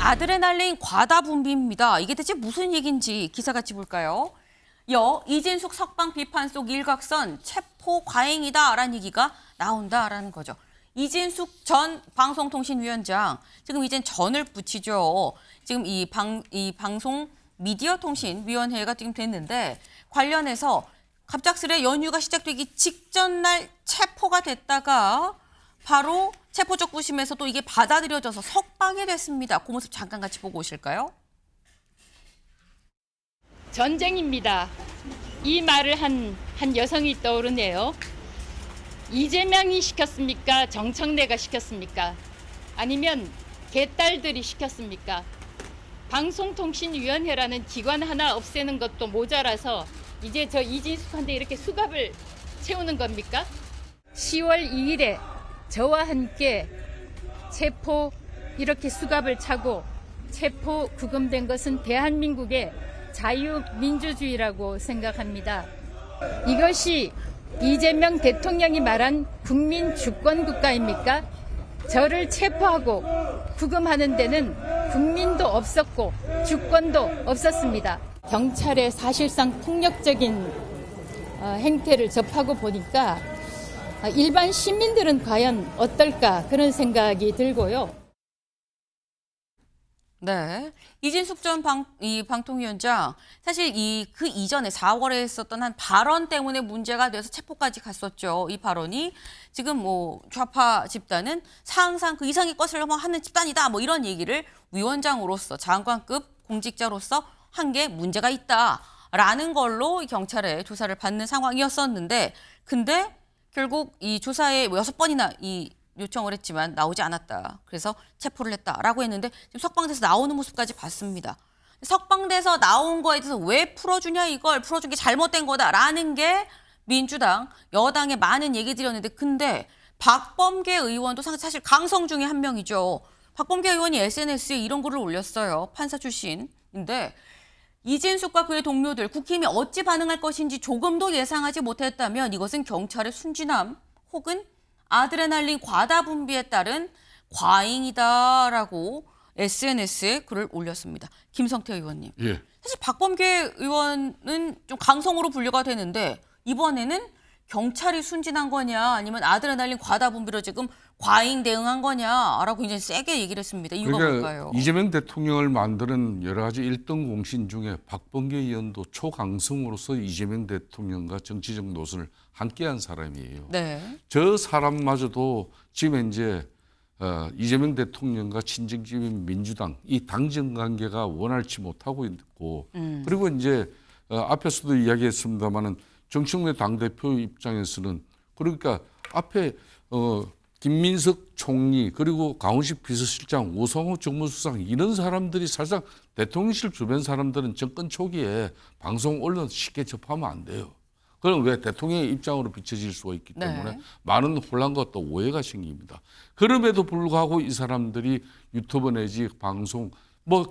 아드레날린 과다 분비입니다. 이게 대체 무슨 얘기인지 기사 같이 볼까요? 이진숙 석방 비판 속 일각선 체포 과잉이다라는 얘기가 나온다라는 거죠. 이진숙 전 방송통신위원장, 지금 이젠 전을 붙이죠. 지금 이 방송 미디어통신위원회가 지금 됐는데 관련해서 갑작스레 연휴가 시작되기 직전 날 체포가 됐다가 바로 체포적 부심에서 또 이게 받아들여져서 석방이 됐습니다. 그 모습 잠깐 같이 보고 오실까요? 전쟁입니다. 이 말을 한 여성이 떠오르네요. 이재명이 시켰습니까? 정청래가 시켰습니까? 아니면 개딸들이 시켰습니까? 방송통신위원회라는 기관 하나 없애는 것도 모자라서 이제 저 이진숙한테 이렇게 수갑을 채우는 겁니까? 10월 2일에 저와 함께 체포 이렇게 수갑을 차고 체포 구금된 것은 대한민국의 자유민주주의라고 생각합니다. 이것이 이재명 대통령이 말한 국민 주권 국가입니까? 저를 체포하고 구금하는 데는 국민도 없었고 주권도 없었습니다. 경찰의 사실상 폭력적인 행태를 접하고 보니까 일반 시민들은 과연 어떨까 그런 생각이 들고요. 네, 이진숙 전 방통위원장 사실 그 이전에 4월에 했었던 한 발언 때문에 문제가 돼서 체포까지 갔었죠. 이 발언이 지금 좌파 집단은 항상 그 이상의 것을 하는 집단이다. 이런 얘기를 위원장으로서 장관급 공직자로서 한 게 문제가 있다라는 걸로 경찰의 조사를 받는 상황이었었는데, 근데 결국 이 조사에 6번이나 요청을 했지만 나오지 않았다. 그래서 체포를 했다라고 했는데 지금 석방돼서 나오는 모습까지 봤습니다. 석방돼서 나온 거에 대해서 왜 풀어주냐, 이걸 풀어준 게 잘못된 거다라는 게 민주당, 여당의 많은 얘기들이었는데, 근데 박범계 의원도 사실 강성 중에 한 명이죠. 박범계 의원이 SNS에 이런 글을 올렸어요. 판사 출신인데 이진숙과 그의 동료들, 국힘이 어찌 반응할 것인지 조금도 예상하지 못했다면 이것은 경찰의 순진함 혹은 아드레날린 과다 분비에 따른 과잉이다라고 SNS에 글을 올렸습니다. 김성태 의원님. 예. 사실 박범계 의원은 좀 강성으로 분류가 되는데 이번에는 경찰이 순진한 거냐 아니면 아드레날린 과다 분비로 지금 과잉 대응한 거냐라고 굉장히 세게 얘기를 했습니다. 이유가 뭘까요? 이재명 대통령을 만드는 여러 가지 1등 공신 중에 박범계 의원도 초강성으로서 이재명 대통령과 정치적 노선을 함께한 사람이에요. 네. 저 사람마저도 지금 이제 이재명 대통령과 친정집인 민주당 이 당정 관계가 원활치 못하고 있고, 그리고 이제 앞에서도 이야기했습니다마는 정청래 당대표 입장에서는 그러니까 앞에 김민석 총리 그리고 강훈식 비서실장, 오성호 정무수상 이런 사람들이 사실상 대통령실 주변 사람들은 정권 초기에 방송 언론 쉽게 접하면 안 돼요. 그럼 왜 대통령의 입장으로 비춰질 수가 있기 때문에 네. 많은 혼란과 또 오해가 생깁니다. 그럼에도 불구하고 이 사람들이 유튜브 내지 방송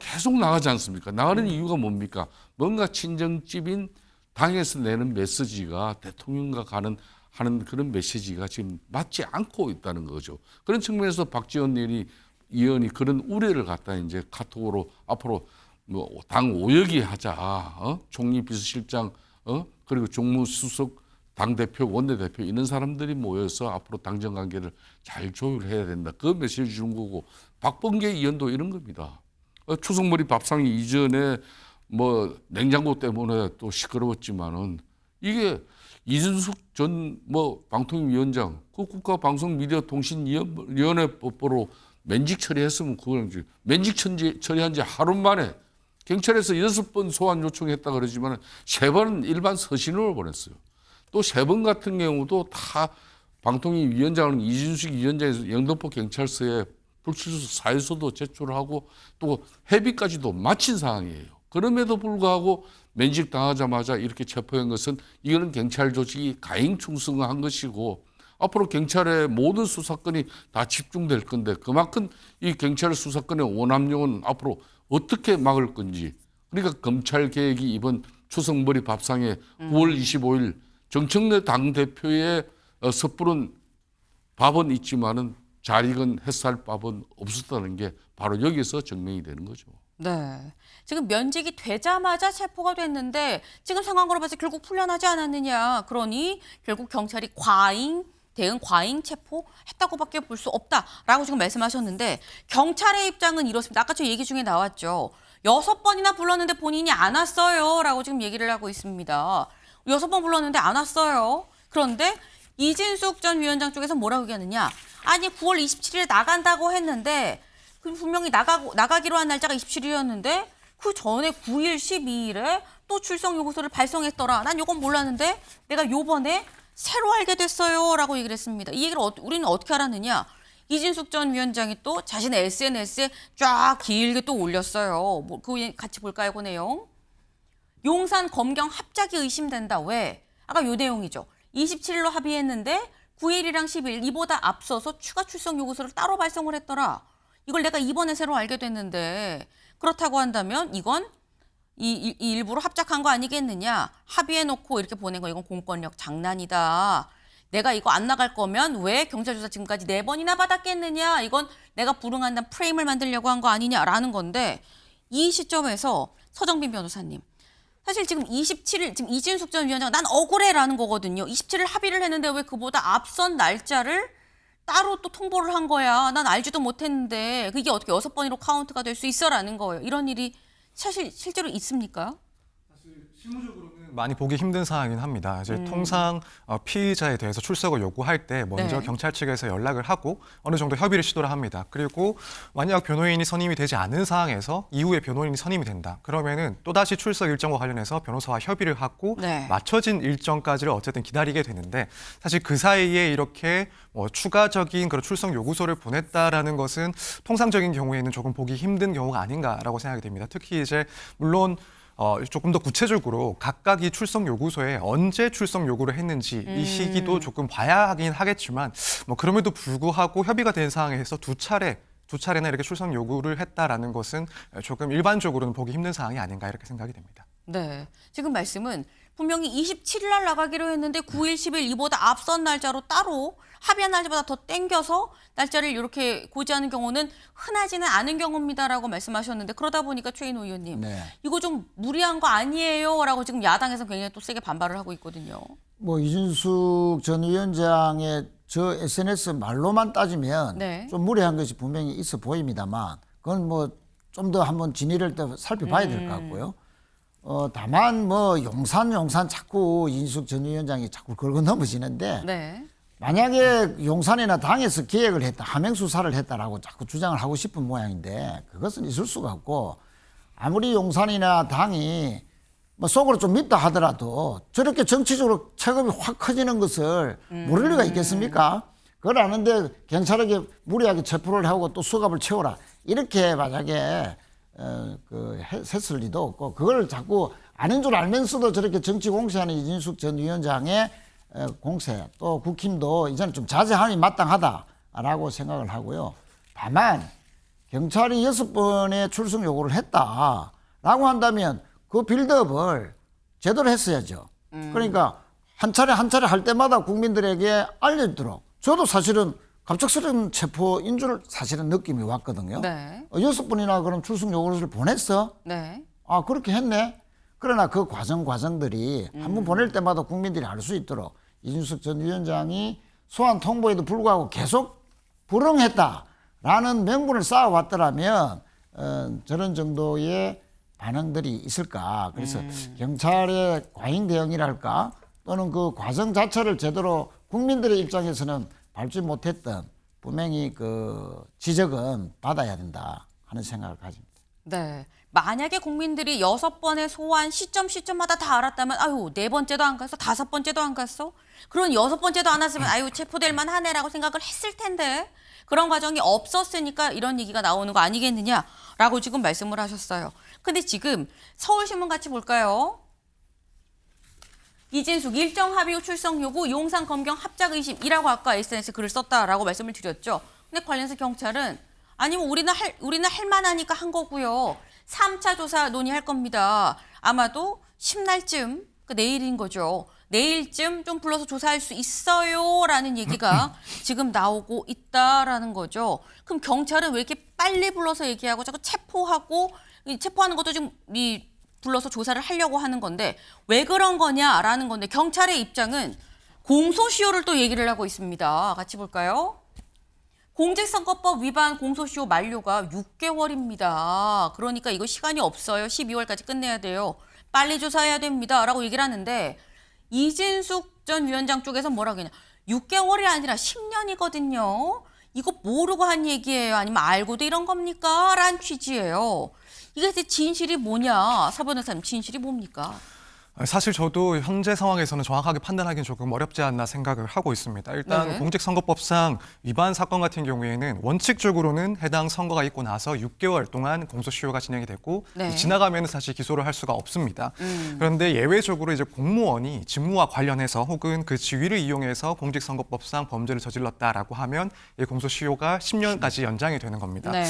계속 나가지 않습니까? 나가는 이유가 뭡니까? 뭔가 친정집인 당에서 내는 메시지가 대통령과 하는 그런 메시지가 지금 맞지 않고 있다는 거죠. 그런 측면에서 박지원 의원이 그런 우려를 갖다 이제 카톡으로 앞으로 당 오역이 하자, 총리 비서실장, 그리고 정무수석, 당대표, 원내대표 이런 사람들이 모여서 앞으로 당정 관계를 잘 조율해야 된다. 그 메시지 주는 거고, 박범계 의원도 이런 겁니다. 추석머리 밥상이 이전에 냉장고 때문에 또 시끄러웠지만은 이게 이준숙 전 방통위원장 그 국가방송미디어통신위원회법으로 면직 처리했으면 그걸 이제 면직 처리한 지 하루 만에 경찰에서 6번 소환 요청했다 그러지만 3번은 일반 서신으로 보냈어요. 또 3번 같은 경우도 다 방통위원장은 이준숙 위원장에서 영등포 경찰서에 불출석 사유서도 제출하고 또 회비까지도 마친 상황이에요. 그럼에도 불구하고 면직 당하자마자 이렇게 체포한 것은 이거는 경찰 조직이 가행 충성한 것이고 앞으로 경찰의 모든 수사권이 다 집중될 건데 그만큼 이 경찰 수사권의 오남용은 앞으로 어떻게 막을 건지, 그러니까 검찰 개혁이 이번 추석머리 밥상에 9월 25일 정청래 당대표의 섣부른 밥은 있지만은 잘 익은 햇살밥은 없었다는 게 바로 여기서 증명이 되는 거죠. 네. 지금 면직이 되자마자 체포가 됐는데 지금 상황으로 봐서 결국 풀려나지 않았느냐. 그러니 결국 경찰이 대응 과잉 체포했다고밖에 볼 수 없다라고 지금 말씀하셨는데 경찰의 입장은 이렇습니다. 아까 저 얘기 중에 나왔죠. 6번이나 불렀는데 본인이 안 왔어요라고 지금 얘기를 하고 있습니다. 6번 불렀는데 안 왔어요. 그런데 이진숙 전 위원장 쪽에서 뭐라고 얘기하느냐. 아니 9월 27일에 나간다고 했는데 분명히 나가기로 한 날짜가 27일이었는데 그 전에 9일, 12일에 또 출석 요구서를 발송했더라. 난 요건 몰랐는데 내가 요번에 새로 알게 됐어요라고 얘기를 했습니다. 이 얘기를 우리는 어떻게 알았느냐. 이진숙 전 위원장이 또 자신의 SNS에 쫙 길게 또 올렸어요. 뭐 그거 같이 볼까요, 그 내용? 용산 검경 합작이 의심된다. 왜? 아까 요 내용이죠. 27일로 합의했는데 9일이랑 10일 이보다 앞서서 추가 출석 요구서를 따로 발송을 했더라. 이걸 내가 이번에 새로 알게 됐는데 그렇다고 한다면 이건 이 일부러 합작한 거 아니겠느냐. 합의해놓고 이렇게 보낸 거 이건 공권력 장난이다. 내가 이거 안 나갈 거면 왜 경찰 조사 지금까지 4번이나 받았겠느냐. 이건 내가 불응한다는 프레임을 만들려고 한 거 아니냐라는 건데 이 시점에서 서정빈 변호사님. 사실 지금 27일 지금 이진숙 전 위원장 난 억울해라는 거거든요. 27일 합의를 했는데 왜 그보다 앞선 날짜를 따로 또 통보를 한 거야. 난 알지도 못했는데 그게 어떻게 6번으로 카운트가 될 수 있어라는 거예요. 이런 일이 사실 실제로 있습니까? 실무적으로는 많이 보기 힘든 상황이긴 합니다. 이제 통상 피의자에 대해서 출석을 요구할 때 먼저 네. 경찰 측에서 연락을 하고 어느 정도 협의를 시도를 합니다. 그리고 만약 변호인이 선임이 되지 않은 상황에서 이후에 변호인이 선임이 된다. 그러면은 또다시 출석 일정과 관련해서 변호사와 협의를 하고 네. 맞춰진 일정까지를 어쨌든 기다리게 되는데 사실 그 사이에 이렇게 추가적인 그런 출석 요구서를 보냈다라는 것은 통상적인 경우에는 조금 보기 힘든 경우가 아닌가라고 생각이 됩니다. 특히 이제 물론 조금 더 구체적으로 각각 이 출석 요구서에 언제 출석 요구를 했는지 이 시기도 조금 봐야 하긴 하겠지만 뭐 그럼에도 불구하고 협의가 된 상황에서 두 차례나 이렇게 출석 요구를 했다라는 것은 조금 일반적으로는 보기 힘든 상황이 아닌가 이렇게 생각이 됩니다. 네. 지금 말씀은 분명히 27일 날 나가기로 했는데 9일, 10일 이보다 앞선 날짜로 따로 합의한 날짜보다 더 땡겨서 날짜를 이렇게 고지하는 경우는 흔하지는 않은 경우입니다라고 말씀하셨는데 그러다 보니까 최인호 의원님 네. 이거 좀 무리한 거 아니에요라고 지금 야당에서 굉장히 또 세게 반발을 하고 있거든요. 뭐 이준숙 전 위원장의 저 SNS 말로만 따지면 네. 좀 무리한 것이 분명히 있어 보입니다만 그건 뭐 좀 더 한번 진위를 또 살펴봐야 될 것 같고요. 다만 뭐 용산 자꾸 이준숙 전 위원장이 자꾸 긁어 넘어지는데 네. 만약에 용산이나 당에서 기획을 했다, 함행 수사를 했다라고 자꾸 주장을 하고 싶은 모양인데 그것은 있을 수가 없고 아무리 용산이나 당이 뭐 속으로 좀 밉다 하더라도 저렇게 정치적으로 체급이 확 커지는 것을 모를 리가 있겠습니까? 그걸 아는데 경찰에게 무리하게 체포를 하고 또 수갑을 채워라 이렇게 만약에 했을 리도 없고 그걸 자꾸 아닌 줄 알면서도 저렇게 정치 공세하는 이진숙 전 위원장의 공세 또 국힘도 이제는 좀 자제함이 마땅하다라고 생각을 하고요. 다만 경찰이 6번의 출석 요구를 했다라고 한다면 그 빌드업을 제대로 했어야죠. 그러니까 한 차례 할 때마다 국민들에게 알려주도록 저도 사실은 갑작스러운 체포인 줄 사실은 느낌이 왔거든요. 네. 6번이나 그럼 출석 요구를 보냈어? 네. 아 그렇게 했네. 그러나 그 과정들이 한 번 보낼 때마다 국민들이 알 수 있도록 이준석 전 위원장이 소환 통보에도 불구하고 계속 불응했다라는 명분을 쌓아왔더라면 저런 정도의 반응들이 있을까. 그래서 경찰의 과잉 대응이랄까 또는 그 과정 자체를 제대로 국민들의 입장에서는 밟지 못했던 분명히 그 지적은 받아야 된다 하는 생각을 가집니다. 네. 만약에 국민들이 6번의 소환 시점마다 다 알았다면 아유 4번째도 안 갔어 5번째도 안 갔어 그런 6번째도 안 왔으면 아유 체포될 만하네라고 생각을 했을 텐데 그런 과정이 없었으니까 이런 얘기가 나오는 거 아니겠느냐라고 지금 말씀을 하셨어요. 근데 지금 서울신문 같이 볼까요? 이진숙 일정 합의 후 출석 요구 용산 검경 합작 의심이라고 아까 SNS 글을 썼다라고 말씀을 드렸죠. 근데 관련해서 경찰은 아니면 우리는 할 만하니까 한 거고요. 3차 조사 논의할 겁니다. 아마도 10날쯤, 내일인 거죠. 내일쯤 좀 불러서 조사할 수 있어요라는 얘기가 지금 나오고 있다라는 거죠. 그럼 경찰은 왜 이렇게 빨리 불러서 얘기하고 자꾸 체포하는 것도 지금 불러서 조사를 하려고 하는 건데 왜 그런 거냐라는 건데 경찰의 입장은 공소시효를 또 얘기를 하고 있습니다. 같이 볼까요? 공직선거법 위반 공소시효 만료가 6개월입니다. 그러니까 이거 시간이 없어요. 12월까지 끝내야 돼요. 빨리 조사해야 됩니다. 라고 얘기를 하는데 이진숙 전 위원장 쪽에서 뭐라고 했냐. 6개월이 아니라 10년이거든요. 이거 모르고 한 얘기예요? 아니면 알고도 이런 겁니까? 라는 취지예요. 이게 진실이 뭐냐? 사 변호사님, 진실이 뭡니까? 사실 저도 현재 상황에서는 정확하게 판단하기는 조금 어렵지 않나 생각을 하고 있습니다. 일단 네. 공직선거법상 위반 사건 같은 경우에는 원칙적으로는 해당 선거가 있고 나서 6개월 동안 공소시효가 진행이 됐고 네. 지나가면 사실 기소를 할 수가 없습니다. 그런데 예외적으로 이제 공무원이 직무와 관련해서 혹은 그 지위를 이용해서 공직선거법상 범죄를 저질렀다라고 하면 이 공소시효가 10년까지 연장이 되는 겁니다. 네.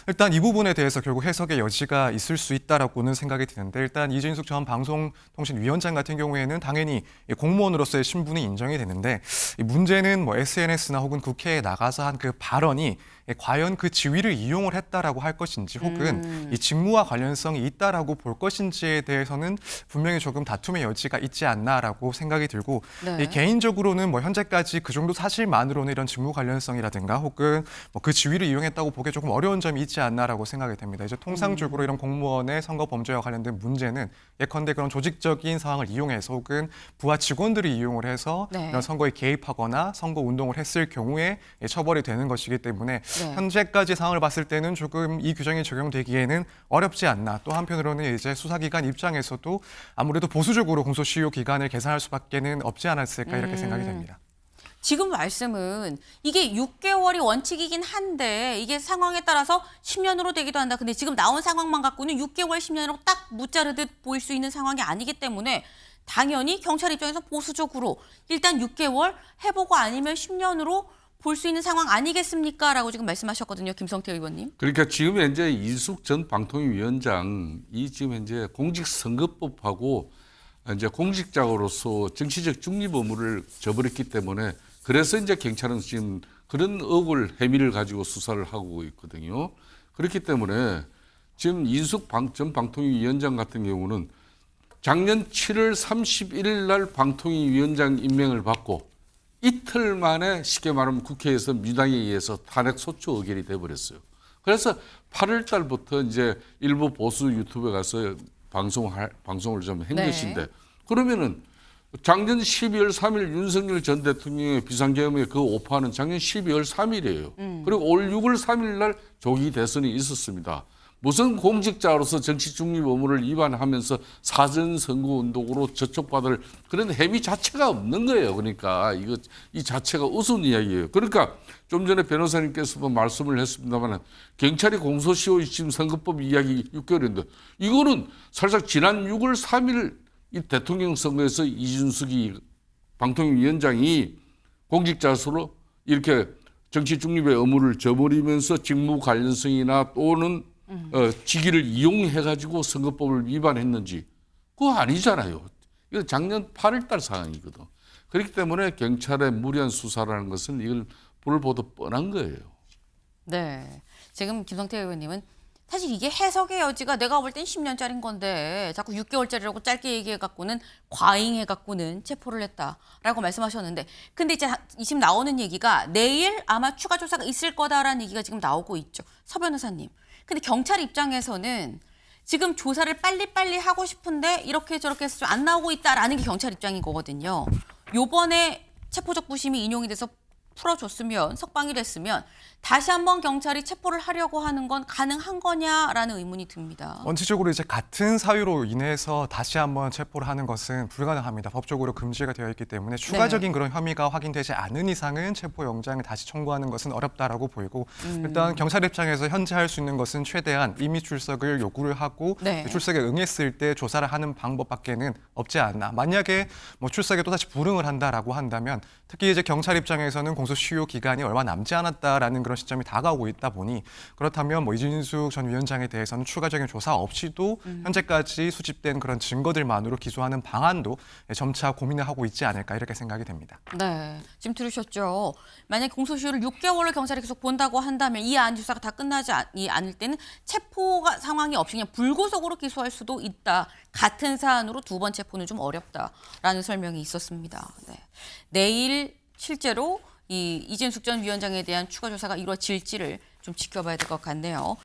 일단 이 부분에 대해서 결국 해석의 여지가 있을 수 있다라고는 생각이 드는데 일단 이진숙 전 방송통신위원장 같은 경우에는 당연히 공무원으로서의 신분이 인정이 되는데 이 문제는 뭐 SNS나 혹은 국회에 나가서 한 그 발언이 과연 그 지위를 이용을 했다라고 할 것인지 혹은 이 직무와 관련성이 있다라고 볼 것인지에 대해서는 분명히 조금 다툼의 여지가 있지 않나라고 생각이 들고 네. 개인적으로는 뭐 현재까지 그 정도 사실만으로는 이런 직무 관련성이라든가 혹은 뭐 그 지위를 이용했다고 보기 조금 어려운 점이 있지 않나라고 생각이 됩니다. 이제 통상적으로 이런 공무원의 선거 범죄와 관련된 문제는 예컨대 그런 조직적인 상황을 이용해서 혹은 부하 직원들이 이용을 해서 네. 이런 선거에 개입하거나 선거 운동을 했을 경우에 처벌이 되는 것이기 때문에 네. 현재까지 상황을 봤을 때는 조금 이 규정이 적용되기에는 어렵지 않나. 또 한편으로는 이제 수사기관 입장에서도 아무래도 보수적으로 공소시효 기간을 계산할 수밖에는 없지 않았을까 이렇게 생각이 됩니다. 지금 말씀은 이게 6개월이 원칙이긴 한데 이게 상황에 따라서 10년으로 되기도 한다. 근데 지금 나온 상황만 갖고는 6개월, 10년으로 딱 무자르듯 보일 수 있는 상황이 아니기 때문에 당연히 경찰 입장에서 보수적으로 일단 6개월 해보고 아니면 10년으로 볼 수 있는 상황 아니겠습니까? 라고 지금 말씀하셨거든요. 김성태 의원님. 그러니까 지금 현재 이숙 전 방통위원장이 지금 현재 공직선거법하고 이제 공직자로서 정치적 중립 의무를 저버렸기 때문에 그래서 이제 경찰은 지금 그런 혐의를 가지고 수사를 하고 있거든요. 그렇기 때문에 지금 이숙 전 방통위원장 같은 경우는 작년 7월 31일 날 방통위원장 임명을 받고 이틀 만에 쉽게 말하면 국회에서 민주당에 의해서 탄핵 소추 의결이 돼버렸어요. 그래서 8월 달부터 이제 일부 보수 유튜브에 가서 방송을 좀 한 네. 것인데 그러면은 작년 12월 3일 윤석열 전 대통령의 비상계엄의 그 오파는 작년 12월 3일이에요. 그리고 올 6월 3일 날 조기 대선이 있었습니다. 무슨 공직자로서 정치 중립 의무를 위반하면서 사전 선거 운동으로 저촉받을 그런 혐의 자체가 없는 거예요. 그러니까 이 자체가 우스운 이야기예요. 그러니까 좀 전에 변호사님께서도 말씀을 했습니다만 경찰이 공소시효 지금 선거법 이야기 6개월인데 이거는 사실상 지난 6월 3일 이 대통령 선거에서 이준석이 방통위원장이 공직자로서 이렇게 정치 중립의 의무를 저버리면서 직무 관련성이나 또는 직위를 이용해가지고 선거법을 위반했는지 그거 아니잖아요. 이거 작년 8월 달 상황이거든. 그렇기 때문에 경찰의 무리한 수사라는 것은 이걸 불보듯 뻔한 거예요. 네. 지금 김성태 의원님은 사실 이게 해석의 여지가 내가 볼 땐 10년짜리인 건데 자꾸 6개월짜리라고 짧게 얘기해갖고는 과잉해갖고는 체포를 했다라고 말씀하셨는데 근데 이제 지금 나오는 얘기가 내일 아마 추가 조사가 있을 거다라는 얘기가 지금 나오고 있죠. 서 변호사님. 근데 경찰 입장에서는 지금 조사를 빨리빨리 하고 싶은데 이렇게 저렇게 해서 좀 안 나오고 있다라는 게 경찰 입장인 거거든요. 요번에 체포적 부심이 인용이 돼서 풀어줬으면 석방이 됐으면 다시 한번 경찰이 체포를 하려고 하는 건 가능한 거냐라는 의문이 듭니다. 원칙적으로 이제 같은 사유로 인해서 다시 한번 체포를 하는 것은 불가능합니다. 법적으로 금지가 되어 있기 때문에 추가적인 그런 혐의가 확인되지 않은 이상은 체포 영장을 다시 청구하는 것은 어렵다라고 보이고 일단 경찰 입장에서 현재 할 수 있는 것은 최대한 임의 출석을 요구를 하고 네. 출석에 응했을 때 조사를 하는 방법밖에는 없지 않나. 만약에 뭐 출석에 또다시 불응을 한다라고 한다면 특히 이제 경찰 입장에서는 공소시효 기간이 얼마 남지 않았다라는 그런 그런 시점이 다가오고 있다 보니 그렇다면 뭐 이진숙 전 위원장에 대해서는 추가적인 조사 없이도 현재까지 수집된 그런 증거들만으로 기소하는 방안도 점차 고민을 하고 있지 않을까 이렇게 생각이 됩니다. 네, 지금 들으셨죠? 만약 공소시효를 6개월을 경찰이 계속 본다고 한다면 이 안 조사가 다 끝나지 않을 때는 체포가 상황이 없이 그냥 불구속으로 기소할 수도 있다. 같은 사안으로 두 번 체포는 좀 어렵다라는 설명이 있었습니다. 네. 내일 실제로 이 이진숙 전 위원장에 대한 추가 조사가 이루어질지를 좀 지켜봐야 될 것 같네요.